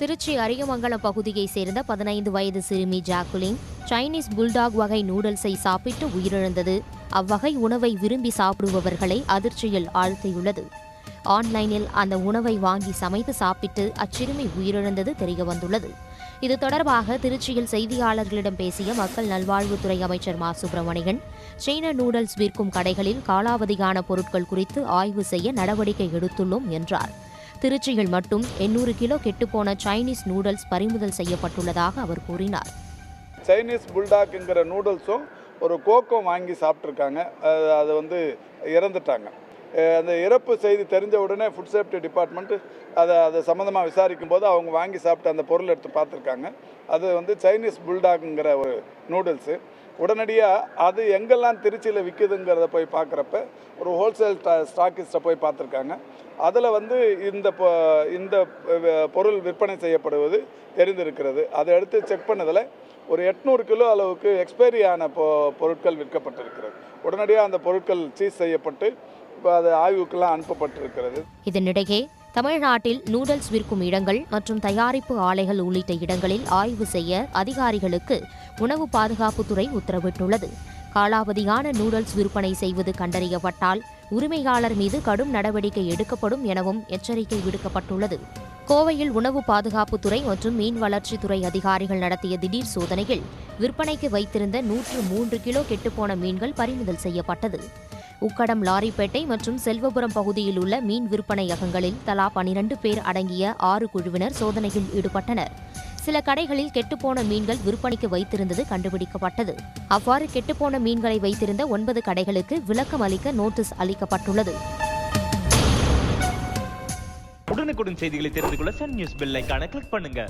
திருச்சி அரியமங்கலம் பகுதியைச் சேர்ந்த 15 வயது சிறுமி ஜாக்குலின் சைனீஸ் புல்டாக் வகை நூடுல்ஸை சாப்பிட்டு உயிரிழந்தது அவ்வகை உணவை விரும்பி சாப்பிடுபவர்களை அதிர்ச்சியில் ஆழ்த்தியுள்ளது. ஆன்லைனில் அந்த உணவை வாங்கி சமைத்து சாப்பிட்டு அச்சிறுமி உயிரிழந்தது தெரியவந்துள்ளது. இது தொடர்பாக திருச்சியில் செய்தியாளர்களிடம் பேசிய மக்கள் நல்வாழ்வுத்துறை அமைச்சர் மா. சுப்பிரமணியன், சீன நூடுல்ஸ் விற்கும் கடைகளில் காலாவதியான பொருட்கள் குறித்து ஆய்வு செய்ய நடவடிக்கை எடுத்துள்ளோம் என்றார். திருச்சியில் மட்டும் 800 கிலோ கெட்டுப்போன சைனீஸ் நூடுல்ஸ் பறிமுதல் செய்யப்பட்டுள்ளதாக அவர் கூறினார். சைனீஸ் புல்டாக்ங்கிற நூடுல்ஸும் ஒரு கோக்கும் வாங்கி சாப்பிட்ருக்காங்க. அது இறந்துட்டாங்க. அந்த இறப்பு செய்தி தெரிஞ்ச உடனே ஃபுட் சேஃப்டி டிபார்ட்மெண்ட் அதை சம்மந்தமாக விசாரிக்கும் போது அவங்க வாங்கி சாப்பிட்டு அந்த பொருள் எடுத்து பார்த்துருக்காங்க. அது சைனீஸ் புல்டாக்ங்கிற ஒரு நூடுல்ஸு. உடனடியாக அது எங்கெல்லாம் திருச்சியில் விற்குதுங்கிறத போய் பார்க்குறப்ப ஒரு ஹோல்சேல் ஸ்டாக்கிஸ்ட்டை போய் பார்த்துருக்காங்க. அதில் இந்த பொருள் விற்பனை செய்யப்படுவது தெரிந்திருக்கிறது. அதை எடுத்து செக் பண்ணதில் ஒரு 800 கிலோ அளவுக்கு எக்ஸ்பைரி ஆன பொருட்கள் விற்கப்பட்டிருக்கிறது. உடனடியாக அந்த பொருட்கள் சீஸ் செய்யப்பட்டு இப்போ அது ஆய்வுக்கெல்லாம் அனுப்பப்பட்டிருக்கிறது. இதனிடையே தமிழ்நாட்டில் நூடுல்ஸ் விற்கும் இடங்கள் மற்றும் தயாரிப்பு ஆலைகள் உள்ளிட்ட இடங்களில் ஆய்வு செய்ய அதிகாரிகளுக்கு உணவு பாதுகாப்புத்துறை உத்தரவிட்டுள்ளது. காலாவதியான நூடுல்ஸ் விற்பனை செய்வது கண்டறியப்பட்டால் உரிமையாளர் மீது கடும் நடவடிக்கை எடுக்கப்படும் எனவும் எச்சரிக்கை விடுக்கப்பட்டுள்ளது. கோவையில் உணவு பாதுகாப்புத்துறை மற்றும் மீன் வளர்ச்சித்துறை அதிகாரிகள் நடத்திய திடீர் சோதனையில் விற்பனைக்கு வைத்திருந்த 103 கிலோ கெட்டுப்போன மீன்கள் பறிமுதல் செய்யப்பட்டது. உக்கடம், லாரிப்பேட்டை மற்றும் செல்வபுரம் பகுதியில் உள்ள மீன் விற்பனையகங்களில் தலா 12 பேர் அடங்கிய 6 குழுவினர் சோதனையில் ஈடுபட்டனர். சில கடைகளில் கெட்டுப்போன மீன்கள் விற்பனைக்கு வைத்திருந்தது கண்டுபிடிக்கப்பட்டது. அவ்வாறு கெட்டுப்போன மீன்களை வைத்திருந்த 9 கடைகளுக்கு விலக்கம் அளிக்க நோட்டீஸ் அளிக்கப்பட்டுள்ளது. உடனுக்குடன் செய்திகளை தெரிந்து கொள்ள சன் நியூஸ் பெல் ஐகானை கிளிக் பண்ணுங்க.